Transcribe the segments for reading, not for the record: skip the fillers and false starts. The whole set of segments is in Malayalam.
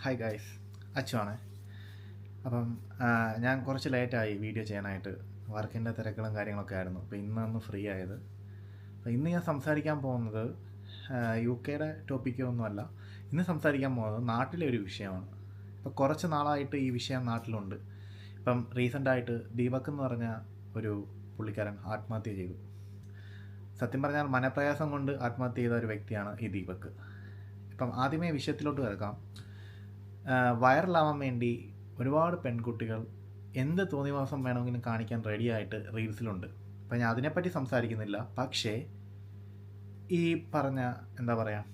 Hi guys, അച്ചുവാണ്. അപ്പം ഞാൻ കുറച്ച് ലേറ്റായി വീഡിയോ ചെയ്യാനായിട്ട്. വർക്കിൻ്റെ തിരക്കുകളും കാര്യങ്ങളൊക്കെ ആയിരുന്നു. അപ്പോൾ ഇന്നൊന്ന് ഫ്രീ ആയത്. അപ്പോൾ ഇന്ന് ഞാൻ സംസാരിക്കാൻ പോകുന്നത് യു കെയുടെ ടോപ്പിക്കൊന്നുമല്ല. ഇന്ന് സംസാരിക്കാൻ പോകുന്നത് നാട്ടിലെ ഒരു വിഷയമാണ്. ഇപ്പോൾ കുറച്ച് നാളായിട്ട് ഈ വിഷയം നാട്ടിലുണ്ട്. ഇപ്പം റീസെൻ്റായിട്ട് ദീപക് എന്ന് പറഞ്ഞ ഒരു പുള്ളിക്കാരൻ ആത്മഹത്യ ചെയ്തു. സത്യം പറഞ്ഞാൽ മനപ്രയാസം കൊണ്ട് ആത്മഹത്യ ചെയ്ത ഒരു വ്യക്തിയാണ് ഈ ദീപക്. ഇപ്പം ആദ്യമേ വിഷയത്തിലോട്ട് കിടക്കാം. വൈറലാവാൻ വേണ്ടി ഒരുപാട് പെൺകുട്ടികൾ എന്ത് തോന്നിവാസം വേണമെങ്കിലും കാണിക്കാൻ റെഡിയായിട്ട് റീൽസിലുണ്ട്. അപ്പം ഞാൻ അതിനെപ്പറ്റി സംസാരിക്കുന്നില്ല. പക്ഷേ ഈ പറഞ്ഞ എന്താ പറയുക,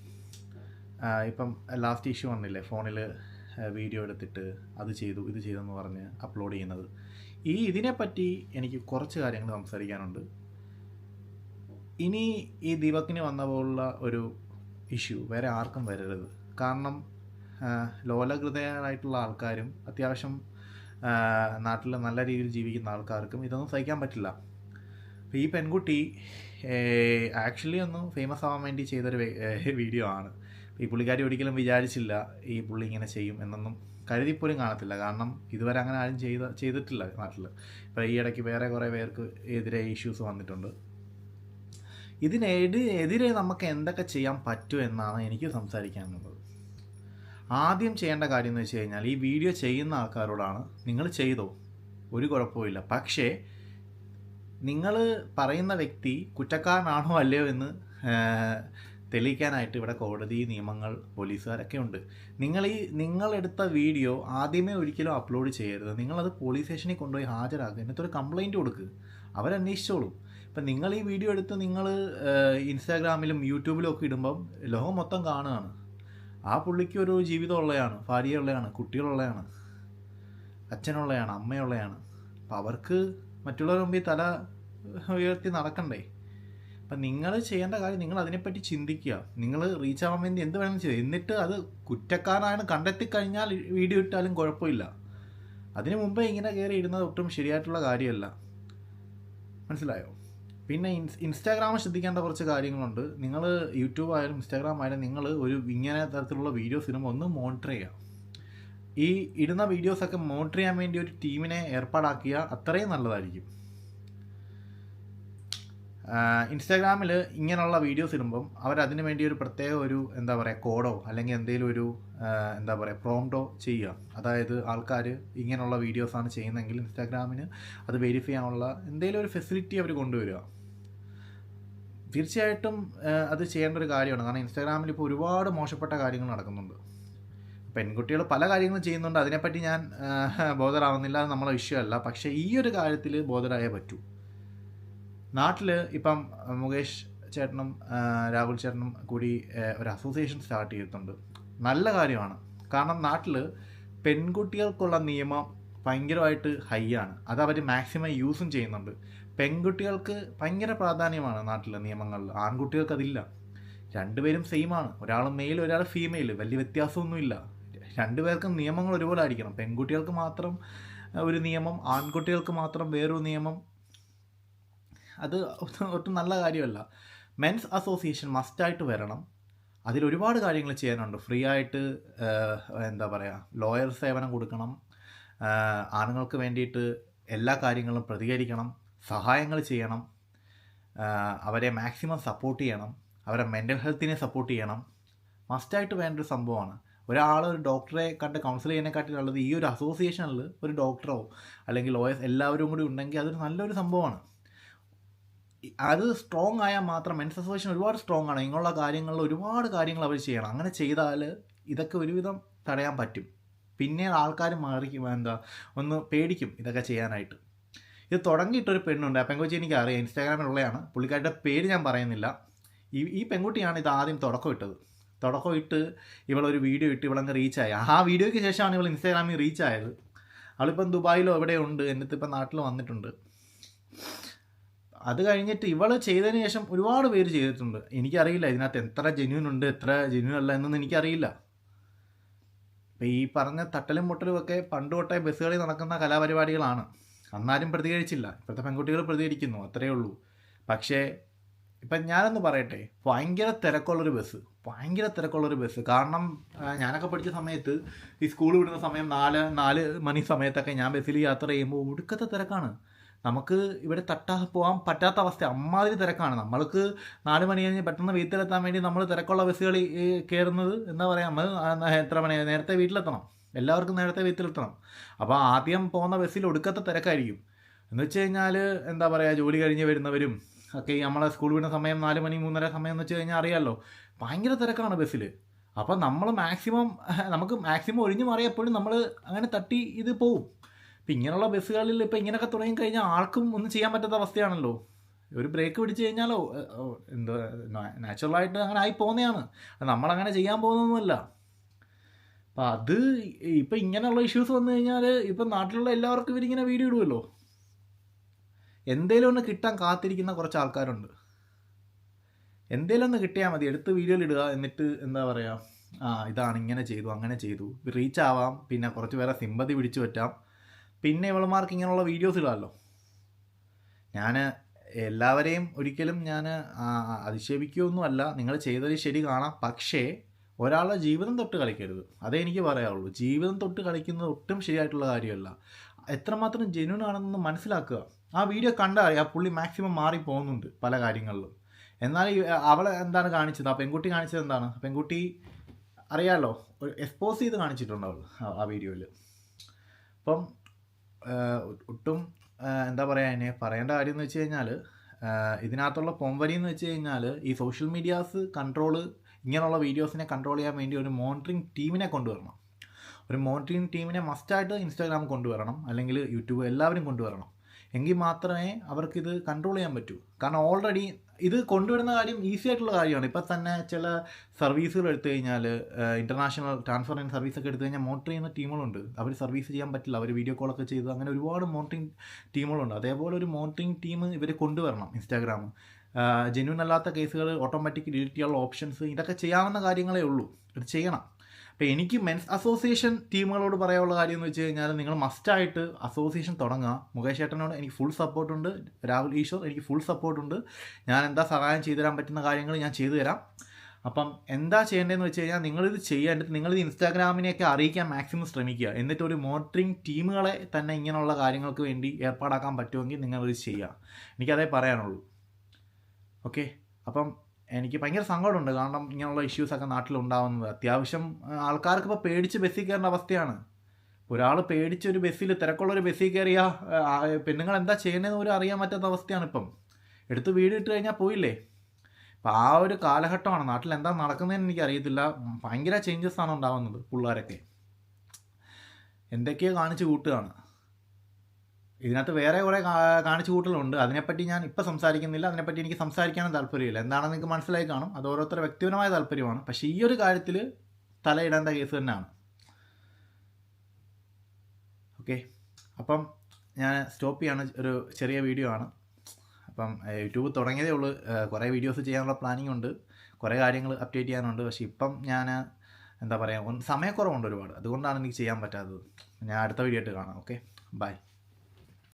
ഇപ്പം ലാസ്റ്റ് ഇഷ്യൂ വന്നില്ലേ, ഫോണിൽ വീഡിയോ എടുത്തിട്ട് അത് ചെയ്തു ഇത് ചെയ്തെന്ന് പറഞ്ഞ് അപ്ലോഡ് ചെയ്യുന്നത്. ഇതിനെപ്പറ്റി എനിക്ക് കുറച്ച് കാര്യങ്ങൾ സംസാരിക്കാനുണ്ട്. ഇനി ഈ ദീപക്കിന് വന്ന പോലുള്ള ഒരു ഇഷ്യൂ വേറെ ആർക്കും വരരുത്. കാരണം ലോലഹൃദയരായിട്ടുള്ള ആൾക്കാരും അത്യാവശ്യം നാട്ടിൽ നല്ല രീതിയിൽ ജീവിക്കുന്ന ആൾക്കാർക്കും ഇതൊന്നും സഹിക്കാൻ പറ്റില്ല. അപ്പോൾ ഈ പെൺകുട്ടി ആക്ച്വലി ഒന്ന് ഫേമസ് ആവാൻ വേണ്ടി ചെയ്തൊരു വീഡിയോ ആണ്. ഈ പുള്ളിക്കാരി ഒരിക്കലും വിചാരിച്ചില്ല ഈ പുള്ളി ഇങ്ങനെ ചെയ്യും എന്നൊന്നും കരുതിപ്പോലും കാണത്തില്ല. കാരണം ഇതുവരെ അങ്ങനെ ആരും ചെയ്തിട്ടില്ല നാട്ടിൽ. ഇപ്പോൾ ഈ ഇടയ്ക്ക് വേറെ കുറേ പേർക്ക് എതിരെ ഇഷ്യൂസ് വന്നിട്ടുണ്ട്. ഇതിനെതിരെ നമുക്ക് എന്തൊക്കെ ചെയ്യാൻ പറ്റും എന്നാണ് എനിക്ക് സംസാരിക്കാനുള്ളത്. ആദ്യം ചെയ്യേണ്ട കാര്യം എന്ന് വെച്ച് കഴിഞ്ഞാൽ, ഈ വീഡിയോ ചെയ്യുന്ന ആൾക്കാരോടാണ്, നിങ്ങൾ ചെയ്തോ, ഒരു കുഴപ്പമില്ല. പക്ഷേ നിങ്ങൾ പറയുന്ന വ്യക്തി കുറ്റക്കാരനാണോ അല്ലയോ എന്ന് തെളിയിക്കാനായിട്ട് ഇവിടെ കോടതി, നിയമങ്ങൾ, പോലീസുകാരൊക്കെ ഉണ്ട്. നിങ്ങളെടുത്ത വീഡിയോ ആദ്യമേ ഒരിക്കലും അപ്ലോഡ് ചെയ്യരുത്. നിങ്ങളത് പോലീസ് സ്റ്റേഷനിൽ കൊണ്ടുപോയി ഹാജരാക്കുക. എന്നിട്ടൊരു കംപ്ലയിൻറ്റ് കൊടുക്കുക. അവരന്വേഷിച്ചോളും. ഇപ്പം നിങ്ങൾ ഈ വീഡിയോ എടുത്ത് നിങ്ങൾ ഇൻസ്റ്റാഗ്രാമിലും യൂട്യൂബിലും ഒക്കെ ഇടുമ്പം ലോകം മൊത്തം കാണുകയാണ്. ആ പുള്ളിക്ക് ഒരു ജീവിതമുള്ളതാണ്, ഭാര്യയുള്ളതാണ്, കുട്ടികളുള്ളതാണ്, അച്ഛനുള്ളതാണ്, അമ്മയുള്ളതാണ്. അപ്പം അവർക്ക് മറ്റുള്ളവരുടെ മുമ്പിൽ തല ഉയർത്തി നടക്കണ്ടേ? അപ്പം നിങ്ങൾ ചെയ്യേണ്ട കാര്യം, നിങ്ങൾ അതിനെപ്പറ്റി ചിന്തിക്കുക. നിങ്ങൾ റീച്ച് ആവാൻ വേണ്ടി എന്ത് വേണമെങ്കിലും ചെയ്യുക. എന്നിട്ട് അത് കുറ്റക്കാരനാണ് കണ്ടെത്തിക്കഴിഞ്ഞാൽ വീഡിയോ ഇട്ടാലും കുഴപ്പമില്ല. അതിനു മുമ്പേ ഇങ്ങനെ കയറി ഇടുന്നത് ഒട്ടും ശരിയായിട്ടുള്ള കാര്യമല്ല. മനസ്സിലായോ? പിന്നെ ഇൻസ്റ്റാഗ്രാമിൽ ശ്രദ്ധിക്കേണ്ട കുറച്ച് കാര്യങ്ങളുണ്ട്. നിങ്ങൾ യൂട്യൂബ് ആയാലും ഇൻസ്റ്റാഗ്രാം ആയാലും നിങ്ങൾ ഇങ്ങനെ തരത്തിലുള്ള വീഡിയോസ് ഇടുമ്പോൾ ഒന്ന് മോണിറ്റർ ചെയ്യുക. ഈ ഇടുന്ന വീഡിയോസൊക്കെ മോണിറ്റർ ചെയ്യാൻ വേണ്ടി ഒരു ടീമിനെ ഏർപ്പാടാക്കിയാൽ അത്രയും നല്ലതായിരിക്കും. ഇൻസ്റ്റാഗ്രാമിൽ ഇങ്ങനെയുള്ള വീഡിയോസ് ഇടുമ്പം അവരതിന് വേണ്ടി ഒരു പ്രത്യേക ഒരു എന്താ പറയുക കോഡോ അല്ലെങ്കിൽ എന്തെങ്കിലും ഒരു എന്താ പറയുക പ്രോംപ്റ്റോ ചെയ്യുക. അതായത് ആൾക്കാർ ഇങ്ങനെയുള്ള വീഡിയോസാണ് ചെയ്യുന്നതെങ്കിൽ ഇൻസ്റ്റാഗ്രാമിന് അത് വെരിഫൈ ചെയ്യാനുള്ള എന്തെങ്കിലും ഒരു ഫെസിലിറ്റി അവർ കൊണ്ടുവരിക. തീർച്ചയായിട്ടും അത് ചെയ്യേണ്ട ഒരു കാര്യമാണ്. കാരണം ഇൻസ്റ്റാഗ്രാമിൽ ഇപ്പോൾ ഒരുപാട് മോശപ്പെട്ട കാര്യങ്ങൾ നടക്കുന്നുണ്ട്. പെൺകുട്ടികൾ പല കാര്യങ്ങളും ചെയ്യുന്നുണ്ട്. അതിനെപ്പറ്റി ഞാൻ ബോധറാവുന്നില്ല, അത് നമ്മളെ വിഷയമല്ല. പക്ഷേ ഈ ഒരു കാര്യത്തിൽ ബോധരായേ പറ്റൂ. നാട്ടിൽ ഇപ്പം മുകേഷ് ചേട്ടനും രാഹുൽ ചേട്ടനും കൂടി ഒരു അസോസിയേഷൻ സ്റ്റാർട്ട് ചെയ്തിട്ടുണ്ട്. നല്ല കാര്യമാണ്. കാരണം നാട്ടിൽ പെൺകുട്ടികൾക്കുള്ള നിയമം ഭയങ്കരമായിട്ട് ഹൈ ആണ്. അത് അവർ മാക്സിമം യൂസും ചെയ്യുന്നുണ്ട്. പെൺകുട്ടികൾക്ക് ഭയങ്കര പ്രാധാന്യമാണ് നാട്ടിലെ നിയമങ്ങളിൽ. ആൺകുട്ടികൾക്ക് അതില്ല. രണ്ടുപേരും സെയിമാണ്. ഒരാൾ മെയിൽ ഒരാൾ ഫീമെയിൽ, വലിയ വ്യത്യാസമൊന്നുമില്ല. രണ്ടുപേർക്കും നിയമങ്ങൾ ഒരുപോലെ ആയിരിക്കണം. പെൺകുട്ടികൾക്ക് മാത്രം ഒരു നിയമം, ആൺകുട്ടികൾക്ക് മാത്രം വേറൊരു നിയമം, അത് ഒട്ടും നല്ല കാര്യമല്ല. മെൻസ് അസോസിയേഷൻ മസ്റ്റായിട്ട് വരണം. അതിലൊരുപാട് കാര്യങ്ങൾ ചെയ്യാനുണ്ട്. ഫ്രീ ആയിട്ട് എന്താ പറയുക, ലോയർ സേവനം കൊടുക്കണം. ആണുങ്ങൾക്ക് വേണ്ടിയിട്ട് എല്ലാ കാര്യങ്ങളും പ്രതികരിക്കണം, സഹായങ്ങൾ ചെയ്യണം, അവരെ മാക്സിമം സപ്പോർട്ട് ചെയ്യണം, അവരെ മെൻ്റൽ ഹെൽത്തിനെ സപ്പോർട്ട് ചെയ്യണം. മസ്റ്റായിട്ട് വേണ്ടൊരു സംഭവമാണ്. ഒരു ഡോക്ടറെ കണ്ട് കൗൺസിൽ ചെയ്യുന്നതിനെക്കാട്ടിലുള്ളത് ഈ ഒരു അസോസിയേഷനിൽ ഒരു ഡോക്ടറോ അല്ലെങ്കിൽ ലോയേഴ്സ് എല്ലാവരും കൂടി ഉണ്ടെങ്കിൽ അതൊരു നല്ലൊരു സംഭവമാണ്. അത് സ്ട്രോങ് ആയാൽ മാത്രം, മെൻസ് അസോസിയേഷൻ ഒരുപാട് സ്ട്രോങ് ആണ്. ഇങ്ങനെയുള്ള കാര്യങ്ങളിൽ ഒരുപാട് കാര്യങ്ങൾ അവർ ചെയ്യണം. അങ്ങനെ ചെയ്താൽ ഇതൊക്കെ ഒരുവിധം തടയാൻ പറ്റും. പിന്നെ ആൾക്കാർ ഒന്ന് പേടിക്കും ഇതൊക്കെ ചെയ്യാനായിട്ട്. ഇത് തുടങ്ങിയിട്ടൊരു പെണ്ണുണ്ട്. ആ പെൺകുട്ടി എനിക്കറിയാം, ഇൻസ്റ്റാഗ്രാമിലുള്ളതാണ്. പുള്ളിക്കാരുടെ പേര് ഞാൻ പറയുന്നില്ല. ഈ പെൺകുട്ടിയാണ് ഇത് ആദ്യം തുടക്കം ഇട്ട് ഇവളൊരു വീഡിയോ ഇട്ട് ഇവളങ്ങ് റീച്ചായി. ആ വീഡിയോയ്ക്ക് ശേഷമാണ് ഇവൾ ഇൻസ്റ്റാഗ്രാമിൽ റീച്ചായത്. അവളിപ്പം ദുബായിലോ എവിടെയുണ്ട്, എന്നിട്ടിപ്പം നാട്ടിൽ വന്നിട്ടുണ്ട്. അത് കഴിഞ്ഞിട്ട് ഇവൾ ചെയ്തതിന് ശേഷം ഒരുപാട് പേര് ചെയ്തിട്ടുണ്ട്. എനിക്കറിയില്ല ഇതിനകത്ത് എത്ര ജെന്യൂൻ ഉണ്ട് എത്ര ജെന്യൂൻ അല്ല എന്നൊന്നും എനിക്കറിയില്ല. ഇപ്പം ഈ പറഞ്ഞ തട്ടലും മുട്ടലും ഒക്കെ പണ്ട് തൊട്ടേ ബസ്സുകളിൽ നടക്കുന്ന കലാപരിപാടികളാണ്. അന്നാരും പ്രതികരിച്ചില്ല. ഇപ്പോഴത്തെ പെൺകുട്ടികൾ പ്രതികരിക്കുന്നു, അത്രയേ ഉള്ളൂ. പക്ഷേ ഇപ്പം ഞാനൊന്ന് പറയട്ടെ, ഭയങ്കര തിരക്കുള്ളൊരു ബസ്. കാരണം ഞാനൊക്കെ പഠിച്ച സമയത്ത് ഈ സ്കൂൾ വിടുന്ന സമയം 4 മണി സമയത്തൊക്കെ ഞാൻ ബസ്സിൽ യാത്ര ചെയ്യുമ്പോൾ ഒടുക്കത്തെ തിരക്കാണ്. നമുക്ക് ഇവിടെ പോകാൻ പറ്റാത്ത അവസ്ഥ, അമ്മാതിരി തിരക്കാണ്. നമ്മൾക്ക് 4 മണി കഴിഞ്ഞ് പെട്ടെന്ന് വീട്ടിലെത്താൻ വേണ്ടി നമ്മൾ തിരക്കുള്ള ബസ്സുകളിൽ കയറുന്നത് എന്താ പറയുക, നമ്മൾ എത്ര മണി നേരത്തെ വീട്ടിലെത്തണം, എല്ലാവർക്കും നേരത്തെ വീട്ടിലെത്തണം. അപ്പോൾ ആദ്യം പോകുന്ന ബസ്സിൽ ഒടുക്കത്തെ തിരക്കായിരിക്കും. എന്ന് വെച്ച് കഴിഞ്ഞാൽ എന്താ പറയുക, ജോലി കഴിഞ്ഞ് വരുന്നവരും ഒക്കെ ഈ നമ്മളെ സ്കൂൾ വിടുന്ന സമയം 4 മണി 3:30 സമയം എന്ന് വെച്ച് കഴിഞ്ഞാൽ അറിയാമല്ലോ, ഭയങ്കര തിരക്കാണ് ബസ്സിൽ. അപ്പം നമ്മൾ നമുക്ക് മാക്സിമം ഒഴിഞ്ഞു മാറിയപ്പോഴും നമ്മൾ അങ്ങനെ തട്ടി ഇത് പോവും. ഇപ്പം ഇങ്ങനെയുള്ള ബസ്സുകളിൽ ഇപ്പം ഇങ്ങനെയൊക്കെ തുടങ്ങിക്കഴിഞ്ഞാൽ ആർക്കും ഒന്നും ചെയ്യാൻ പറ്റാത്ത അവസ്ഥയാണല്ലോ. ഒരു ബ്രേക്ക് പിടിച്ച് കഴിഞ്ഞാലോ എന്താ നാച്ചുറലായിട്ട് അങ്ങനെ ആയി പോകുന്നതാണ്, നമ്മളങ്ങനെ ചെയ്യാൻ പോകുന്നതൊന്നുമല്ല. അപ്പം അത് ഇപ്പം ഇങ്ങനെയുള്ള ഇഷ്യൂസ് വന്നു കഴിഞ്ഞാൽ ഇപ്പം നാട്ടിലുള്ള എല്ലാവർക്കും ഇവരിങ്ങനെ വീഡിയോ ഇടുമല്ലോ. എന്തേലും ഒന്ന് കിട്ടാൻ കാത്തിരിക്കുന്ന കുറച്ച് ആൾക്കാരുണ്ട്. എന്തേലും ഒന്ന് കിട്ടിയാൽ മതി, എടുത്ത് വീഡിയോയിൽ ഇടുക, എന്നിട്ട് എന്താ പറയുക, ഇതാണ് ഇങ്ങനെ ചെയ്തു അങ്ങനെ ചെയ്തു, റീച്ച് ആവാം, പിന്നെ കുറച്ച് പേരെ സിമ്പതി പിടിച്ചു പറ്റാം, പിന്നെ ഇവളുമാർക്ക് ഇങ്ങനെയുള്ള വീഡിയോസ് ഇടാമല്ലോ. ഞാൻ എല്ലാവരെയും ഒരിക്കലും ഞാൻ അധിക്ഷേപിക്കുകയൊന്നുമല്ല, നിങ്ങൾ ചെയ്തത് ശരി കാണാം, പക്ഷേ ഒരാളുടെ ജീവിതം തൊട്ട് കളിക്കരുത്, അതേ എനിക്ക് പറയാവുള്ളൂ. ജീവിതം തൊട്ട് കളിക്കുന്നത് ഒട്ടും ശരിയായിട്ടുള്ള കാര്യമല്ല. എത്രമാത്രം ജെന്യൂൻ ആണെന്ന് മനസ്സിലാക്കുക. ആ വീഡിയോ കണ്ടാൽ അറിയാം പുള്ളി മാക്സിമം മാറി പോകുന്നുണ്ട് പല കാര്യങ്ങളിലും. എന്നാൽ അവൾ എന്താണ് കാണിച്ചത്, ആ പെൺകുട്ടി കാണിച്ചത് എന്താണ്, പെൺകുട്ടി അറിയാമല്ലോ, ഒരു എക്സ്പോസ് ചെയ്ത് കാണിച്ചിട്ടുണ്ട് അവൾ ആ വീഡിയോയിൽ. അപ്പം ഒട്ടും എന്താ പറയുക, അതിനെ പറയേണ്ട കാര്യം എന്ന് വെച്ച് കഴിഞ്ഞാൽ, ഇതിനകത്തുള്ള പൊമ്പരി എന്ന് വെച്ച് കഴിഞ്ഞാൽ ഈ സോഷ്യൽ മീഡിയാസ് കൺട്രോള്, ഇങ്ങനെയുള്ള വീഡിയോസിനെ കൺട്രോൾ ചെയ്യാൻ വേണ്ടി ഒരു മോണിറ്ററിങ് ടീമിനെ കൊണ്ടുവരണം. ഒരു മോണിറ്ററിങ് ടീമിനെ മസ്റ്റായിട്ട് ഇൻസ്റ്റാഗ്രാം കൊണ്ടുവരണം, അല്ലെങ്കിൽ യൂട്യൂബ് എല്ലാവരും കൊണ്ടുവരണം. എങ്കിൽ മാത്രമേ അവർക്കിത് കൺട്രോൾ ചെയ്യാൻ പറ്റൂ. കാരണം ഓൾറെഡി ഇത് കൊണ്ടുവരുന്ന കാര്യം ഈസി ആയിട്ടുള്ള കാര്യമാണ്. ഇപ്പം തന്നെ ചില സർവീസുകൾ എടുത്തു കഴിഞ്ഞാൽ, ഇൻ്റർനാഷണൽ ട്രാൻസ്ഫർ ആൻഡ് സർവീസൊക്കെ എടുത്തു കഴിഞ്ഞാൽ മോണിറ്റർ ചെയ്യുന്ന ടീമുകളുണ്ട്. അവർ സർവീസ് ചെയ്യാൻ പറ്റില്ല, അവർ വീഡിയോ കോളൊക്കെ ചെയ്ത്, അങ്ങനെ ഒരുപാട് മോണിറ്ററിങ് ടീമുകളുണ്ട്. അതേപോലെ ഒരു മോണിറ്ററിങ് ടീം ഇവർ കൊണ്ടുവരണം. ഇൻസ്റ്റാഗ്രാം ജെന്യൂൻ അല്ലാത്ത കേസുകൾ ഓട്ടോമാറ്റിക് ഡിലീറ്റ് ചെയ്യാനുള്ള ഓപ്ഷൻസ്, ഇതൊക്കെ ചെയ്യാവുന്ന കാര്യങ്ങളേ ഉള്ളൂ, ഇത് ചെയ്യണം. അപ്പോൾ എനിക്ക് മെൻസ് അസോസിയേഷൻ ടീമുകളോട് പറയാനുള്ള കാര്യം എന്ന് വെച്ച് കഴിഞ്ഞാൽ, നിങ്ങൾ മസ്റ്റായിട്ട് അസോസിയേഷൻ തുടങ്ങുക. മുകേഷ് ചേട്ടനോട് എനിക്ക് ഫുൾ സപ്പോർട്ടുണ്ട്, രാഹുൽ ഈശ്വർ എനിക്ക് ഫുൾ സപ്പോർട്ടുണ്ട്. ഞാൻ എന്താ സഹായം ചെയ്തു തരാൻ പറ്റുന്ന കാര്യങ്ങൾ ഞാൻ ചെയ്തു തരാം. അപ്പം എന്താ ചെയ്യേണ്ടതെന്ന് വെച്ച് കഴിഞ്ഞാൽ, നിങ്ങളിത് ചെയ്യാണ്ടിട്ട് നിങ്ങളിത് ഇൻസ്റ്റാഗ്രാമിനെയൊക്കെ അറിയിക്കാൻ മാക്സിമം ശ്രമിക്കുക. എന്നിട്ട് ഒരു മോണിറ്ററിങ് ടീമുകളെ തന്നെ ഇങ്ങനെയുള്ള കാര്യങ്ങൾക്ക് വേണ്ടി ഏർപ്പാടാക്കാൻ പറ്റുമെങ്കിൽ നിങ്ങളിത് ചെയ്യുക. എനിക്കതേ പറയാനുള്ളൂ. ഓക്കെ, അപ്പം എനിക്ക് ഭയങ്കര സങ്കടമുണ്ട്. കാരണം ഇങ്ങനെയുള്ള ഇഷ്യൂസൊക്കെ നാട്ടിലുണ്ടാവുന്നത് അത്യാവശ്യം ആൾക്കാർക്ക് ഇപ്പോൾ പേടിച്ച് ബസ്സിൽ കയറേണ്ട അവസ്ഥയാണ്. ഒരാൾ പേടിച്ചൊരു ബസ്സിൽ, തിരക്കുള്ളൊരു ബസ്സിൽ കയറിയാൽ പെണ്ണുങ്ങൾ എന്താ ചെയ്യണമെന്ന് പോലും അറിയാൻ പറ്റാത്ത അവസ്ഥയാണ്. ഇപ്പം എടുത്ത് വീട് ഇട്ട് കഴിഞ്ഞാൽ പോയില്ലേ. അപ്പം ആ ഒരു കാലഘട്ടമാണ്. നാട്ടിൽ എന്താ നടക്കുന്നതെന്ന് എനിക്കറിയത്തില്ല. ഭയങ്കര ചേഞ്ചസ് ആണ് ഉണ്ടാകുന്നത്. പിള്ളേരൊക്കെ എന്തൊക്കെയോ കാണിച്ച് കൂട്ടുകയാണ്. ഇതിനകത്ത് വേറെ കുറേ കാണിച്ചു കൂട്ടലുണ്ട്. അതിനെപ്പറ്റി ഞാൻ ഇപ്പം സംസാരിക്കുന്നില്ല, അതിനെപ്പറ്റി എനിക്ക് സംസാരിക്കാനും താല്പര്യമില്ല. എന്താണെന്ന് നിങ്ങൾക്ക് മനസ്സിലായി കാണും, അത് ഓരോരുത്തരുടെ വ്യക്തിപരമായ താല്പര്യമാണ്. പക്ഷേ ഈ ഒരു കാര്യത്തിൽ തലയിടേണ്ട കേസ് തന്നെയാണ്. ഓക്കെ, അപ്പം ഞാൻ സ്റ്റോപ്പ് ചെയ്യാണ്. ഒരു ചെറിയ വീഡിയോ ആണ്. അപ്പം യൂട്യൂബ് തുടങ്ങിയതേ ഉള്ളൂ. കുറേ വീഡിയോസ് ചെയ്യാനുള്ള പ്ലാനിങ് ഉണ്ട്, കുറേ കാര്യങ്ങൾ അപ്ഡേറ്റ് ചെയ്യാനുണ്ട്. പക്ഷേ ഇപ്പം ഞാൻ എന്താ പറയുക, സമയക്കുറവുണ്ട് ഒരുപാട്, അതുകൊണ്ടാണ് എനിക്ക് ചെയ്യാൻ പറ്റാത്തത്. ഞാൻ അടുത്ത വീഡിയോ ആയിട്ട് കാണാം. Okay, by.